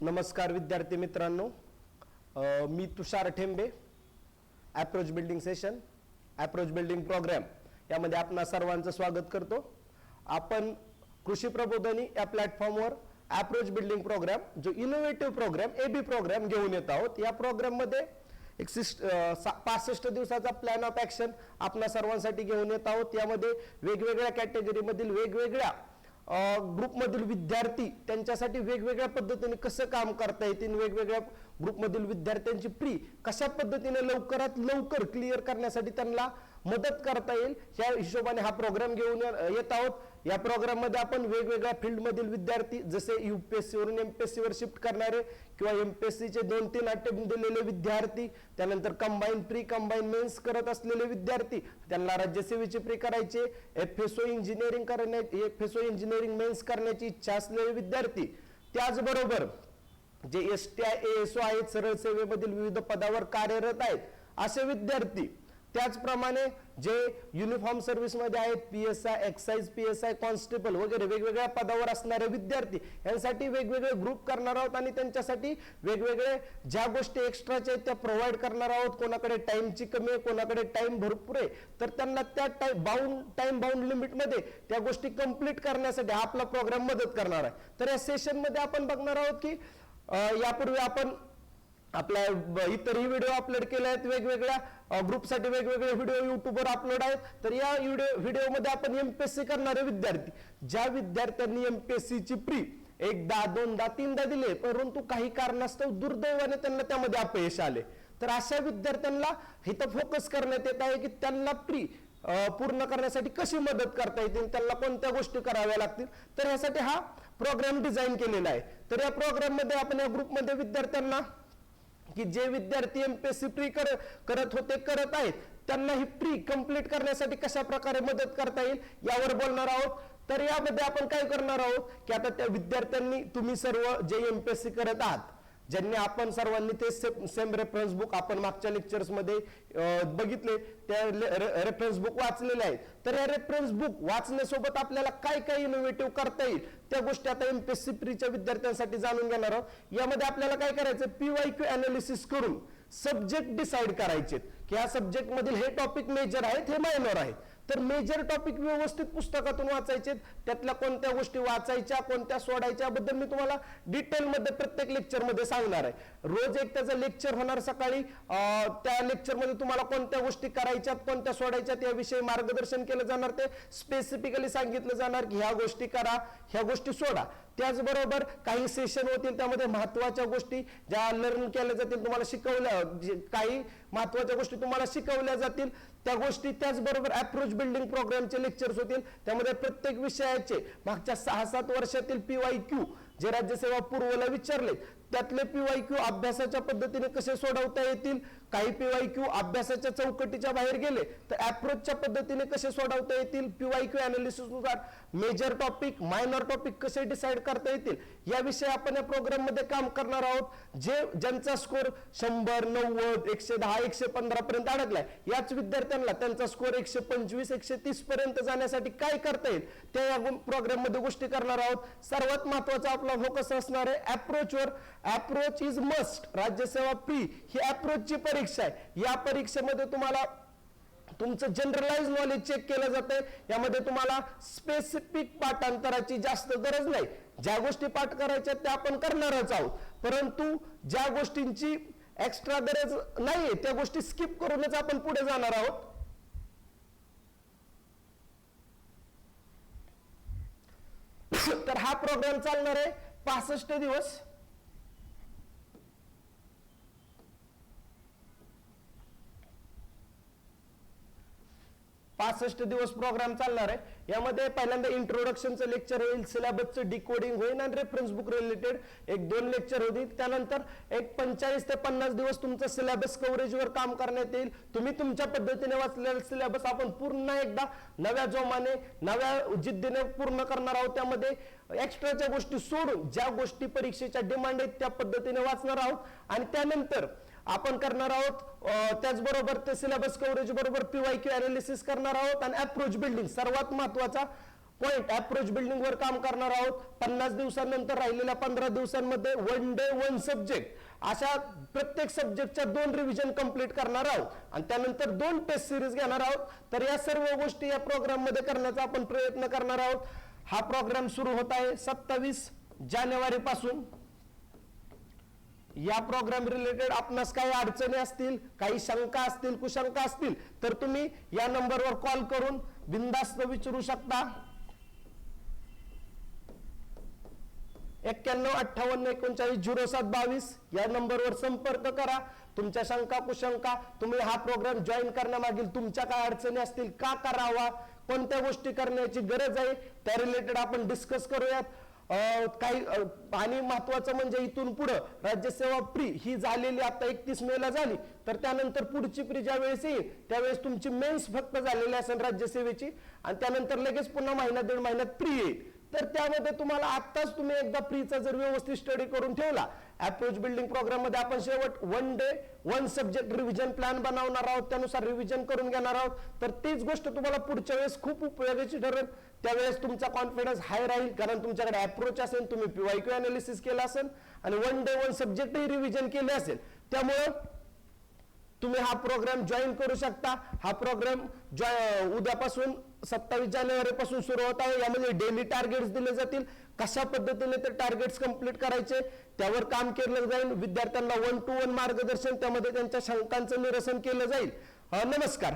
नमस्कार विद्यार्थी मित्रांनो, मी Tushar Thembe. Approach building session, approach building programme यामध्ये आपणा सर्वांचं स्वागत करतो. आपण कृषी प्रबोधिनी या प्लॅटफॉर्मवर अप्रोच बिल्डिंग प्रोग्राम जो इनोव्हेटिव्ह प्रोग्राम एबी प्रोग्राम घेऊन येत आहोत. या प्रोग्राम मध्ये 65 दिवसाचा प्लॅन ऑफ ऍक्शन आपणा सर्वांसाठी घेऊन येत आहोत. यामध्ये वेगवेगळ्या कॅटेगरी मधील वेगवेगळ्या ग्रुपमधील विद्यार्थी त्यांच्यासाठी वेगवेगळ्या पद्धतीने कसं काम करता येतील, वेगवेगळ्या ग्रुपमधील विद्यार्थ्यांची प्री कशा पद्धतीने लवकरात लवकर क्लिअर करण्यासाठी त्यांना मदत करता येईल या हिशोबाने हा प्रोग्राम घेऊन येत आहोत. या प्रोग्राम मध्ये आपण वेगवेगळ्या फील्ड मधील विद्यार्थी जसे यूपीएससी वरून एमपीएससी वर शिफ्ट करणारे किंवा एमपीएससी चे 2-3 अटेम्प्ट दिलेले विद्यार्थी, त्यानंतर कंबाईन प्री कंबाईन मेन्स करत असलेले विद्यार्थी, त्यांना राज्यसेवेची प्री करायचे, एफएसओ इंजिनिअरिंग मेन्स करण्याची इच्छा असलेले विद्यार्थी, त्याचबरोबर जे एसटीआय एएसओ आहेत, सरळ सेवेमधील विविध पदावर कार्यरत आहेत असे विद्यार्थी, त्याचप्रमाणे जे युनिफॉर्म सर्व्हिस मध्ये आहेत, पीएसआय, एक्साइज पीएसआय, कॉन्स्टेबल वगैरे वेगवेगळ्या पदावर असणारे विद्यार्थी यांसाठी वेगवेगळे ग्रुप करणार आहोत आणि त्यांच्यासाठी वेगवेगळे ज्या गोष्टी एक्स्ट्राच्या आहेत त्या प्रोव्हाइड करणार आहोत. कोणाकडे टाइमची कमी आहे, कोणाकडे टाइम भरपूर आहे, तर त्यांना त्या टाइम बाउंड लिमिट मध्ये त्या गोष्टी कंप्लीट करण्यासाठी हा आपला प्रोग्राम मदत करणार आहे. तर या सेशन मध्ये आपण बघणार आहोत की यापूर्वी आपण आपल्या इतरही व्हिडिओ अपलोड केले आहेत, वेगवेगळ्या ग्रुपसाठी वेगवेगळे व्हिडिओ युट्यूबवर अपलोड आहेत. तर या व्हिडिओमध्ये आपण एमपीएससी करणारे विद्यार्थी, ज्या विद्यार्थ्यांनी एमपीएससी ची प्री एकदा, दोनदा, तीनदा दिले परंतु काही कारणास्तव दुर्दैवाने त्यांना त्यामध्ये अपयश आले, तर अशा विद्यार्थ्यांना इथं फोकस करण्यात येत आहे की त्यांना प्री पूर्ण करण्यासाठी कशी मदत करता येतील, त्यांना कोणत्या गोष्टी कराव्या लागतील. तर यासाठी हा प्रोग्राम डिझाईन केलेला आहे. तर या प्रोग्राम मध्ये आपण या ग्रुपमध्ये विद्यार्थ्यांना की जे विद्यार्थी एमपीएससी प्री करत होते, करत आहेत, त्यांना ही प्री कंप्लीट करण्यासाठी कशा प्रकारे मदत करता येईल यावर बोलणार आहोत. तर यामध्ये आपण काय करणार आहोत की आता त्या विद्यार्थ्यांनी, तुम्ही सर्व जे एमपीएससी करत आहात, ज्यांनी आपण सर्वांनी ते सेम रेफरन्स बुक आपण मागच्या लेक्चर्स मध्ये बघितले, त्या रेफरन्स बुक वाचलेले आहेत. तर या रेफरन्स बुक वाचण्यासोबत आपल्याला काय काय इनोव्हेटिव्ह करता येईल त्या गोष्टी आता एमपीएससी प्रीच्या विद्यार्थ्यांसाठी जाणून घेणार आहोत. यामध्ये आपल्याला काय करायचं, पीवायक्यू अनालिसिस करून सब्जेक्ट डिसाइड करायचे की या सब्जेक्ट मधील हे टॉपिक मेजर आहेत, हे मायनर आहेत. तर मेजर टॉपिक व्यवस्थित पुस्तकातून वाचायचे, त्यातल्या कोणत्या गोष्टी वाचायच्या, कोणत्या सोडायच्या बद्दल मी तुम्हाला डिटेल मध्ये प्रत्येक लेक्चर मध्ये सांगणार आहे. रोज एक त्याचं लेक्चर होणार सकाळी, त्या लेक्चर मध्ये तुम्हाला कोणत्या गोष्टी करायच्यात, कोणत्या सोडायच्यात याविषयी मार्गदर्शन केलं जाणार. ते स्पेसिफिकली सांगितलं जाणार की ह्या गोष्टी करा, ह्या गोष्टी सोडा. त्याचबरोबर काही सेशन होतील, त्यामध्ये महत्वाच्या गोष्टी ज्या लर्न केल्या जातील, तुम्हाला शिकवल्या, काही महत्वाच्या गोष्टी तुम्हाला शिकवल्या जातील त्या गोष्टी. त्याचबरोबर अप्रोच बिल्डिंग प्रोग्रामचे लेक्चर्स होतील, त्यामध्ये प्रत्येक विषयाचे मागच्या 6-7 वर्षातील पीवायक्यू जे राज्यसेवा पूर्वला विचारले त्यातले पीवायक्यू अभ्यासाच्या पद्धतीने कसे सोडवता येतील, काही पीवायक्यू अभ्यासाच्या चौकटीच्या बाहेर गेले तर अप्रोचच्या पद्धतीने कसे सोडवता येतील, पीवायक्यू अनालिसिस नुसार मेजर टॉपिक, मायनर टॉपिक कसे डिसाइड करता येतील याविषयी आपण या प्रोग्राम मध्ये काम करणार आहोत. ज्यांचा स्कोर 100, 90, 110, 115 पर्यंत अडकलाय, याच विद्यार्थ्यांना त्यांचा स्कोर 125, 130 पर्यंत जाण्यासाठी काय करता येईल त्या या प्रोग्राम मध्ये गोष्टी करणार आहोत. सर्वात महत्वाचा आपला फोकस असणार आहे अप्रोचवर. Approach is must. राज्यसेवा प्री ही अप्रोचची परीक्षा आहे. या परीक्षेमध्ये तुम्हाला तुमचं जनरलाइज नॉलेज चेक केलं जातंय. यामध्ये तुम्हाला स्पेसिफिक पाठांतराची जास्त गरज नाही. ज्या गोष्टी पाठ करायच्या त्या आपण करणारच आहोत, परंतु ज्या गोष्टींची एक्स्ट्रा गरज नाहीये त्या गोष्टी स्किप करूनच आपण पुढे जाणार आहोत. तर हा प्रोग्राम चालणार आहे 65 दिवस. प्रोग्राम चालणार आहे. यामध्ये पहिल्यांदा इंट्रोडक्शनचं लेक्चर होईल, सिलेबसचं डिकोडिंग होईल आणि रेफरन्स बुक रिलेटेड 1-2 लेक्चर होतील. त्यानंतर एक 45 ते 50 दिवस तुमचं सिलेबस कव्हरेजवर काम करण्यात येईल. तुम्ही तुमच्या पद्धतीने वाचलेला सिलेबस आपण पूर्ण एकदा नव्या जोमाने, नव्या जिद्दीने पूर्ण करणार आहोत. त्यामध्ये एक्स्ट्राच्या गोष्टी सोडून ज्या गोष्टी परीक्षेच्या डिमांड आहेत त्या पद्धतीने वाचणार आहोत. आणि त्यानंतर आपण करणार आहोत त्याचबरोबर ते सिलेबस कव्हरेज बरोबर पीवायक्यू अनालिसिस करणार आहोत आणि अप्रोच बिल्डिंग सर्वात महत्त्वाचा पॉइंट अप्रोच बिल्डिंग वर काम करणार आहोत. 50 दिवसांनंतर राहिलेल्या 15 दिवसांमध्ये 1 डे 1 सब्जेक्ट अशा प्रत्येक सब्जेक्टच्या 2 रिव्हिजन कंप्लीट करणार आहोत आणि त्यानंतर 2 टेस्ट सिरीज घेणार आहोत. तर या सर्व गोष्टी या प्रोग्राम मध्ये करण्याचा आपण प्रयत्न करणार आहोत. हा प्रोग्राम सुरू होत आहे 27 जानेवारी पासून. या प्रोग्राम रिलेटेड आपणास काही अडचणी असतील, काही शंका असतील, कुशंका असतील तर तुम्ही या नंबरवर कॉल करून बिनधास्त विचारू शकता. 9158390722 या नंबरवर संपर्क करा. तुमच्या शंका कुशंका, तुम्ही हा प्रोग्राम जॉईन करण्यामागील तुमच्या काय अडचणी असतील, का करावा, कोणत्या गोष्टी करण्याची गरज आहे त्या रिलेटेड आपण डिस्कस करूयात. काही आणि महत्वाचं म्हणजे इथून पुढे राज्यसेवा प्री ही झालेली आता 31 मे ला झाली, तर त्यानंतर पुढची प्री ज्या वेळेस येईल त्यावेळेस तुमची मेन्स फक्त झालेली असेल राज्यसेवेची आणि त्यानंतर लगेच पुन्हा महिना 1.5 महिन्यात प्री येईल. तर त्यामध्ये तुम्हाला आत्ताच तुम्ही एकदा प्रीचा जर व्यवस्थित स्टडी करून ठेवला, अप्रोच बिल्डिंग प्रोग्राम मध्ये आपण शेवट 1 डे 1 सब्जेक्ट रिव्हिजन प्लॅन बनवणार आहोत, त्यानुसार रिव्हिजन करून घेणार आहोत. तर तीच गोष्ट तुम्हाला पुढच्या वेळेस खूप उपयोगाची ठरेल. त्यावेळेस तुमचा कॉन्फिडन्स हाय राहील कारण तुमच्याकडे अप्रोच असेल, तुम्ही PYQ अनालिसिस केला असेल आणि 1 डे 1 सब्जेक्टही रिव्हिजन केले असेल. त्यामुळे तुम्ही हा प्रोग्राम जॉईन करू शकता. हा प्रोग्राम उद्यापासून 27 जानेवारी पासून सुरू होत आहे. यामध्ये डेली टार्गेट्स दिले जातील. कशा पद्धतीने ते टार्गेट्स कंप्लीट करायचे त्यावर काम केलं जाईल. विद्यार्थ्यांना 1 to 1 मार्गदर्शन, त्यामध्ये त्यांच्या शंकांचं निरसन केलं जाईल. नमस्कार.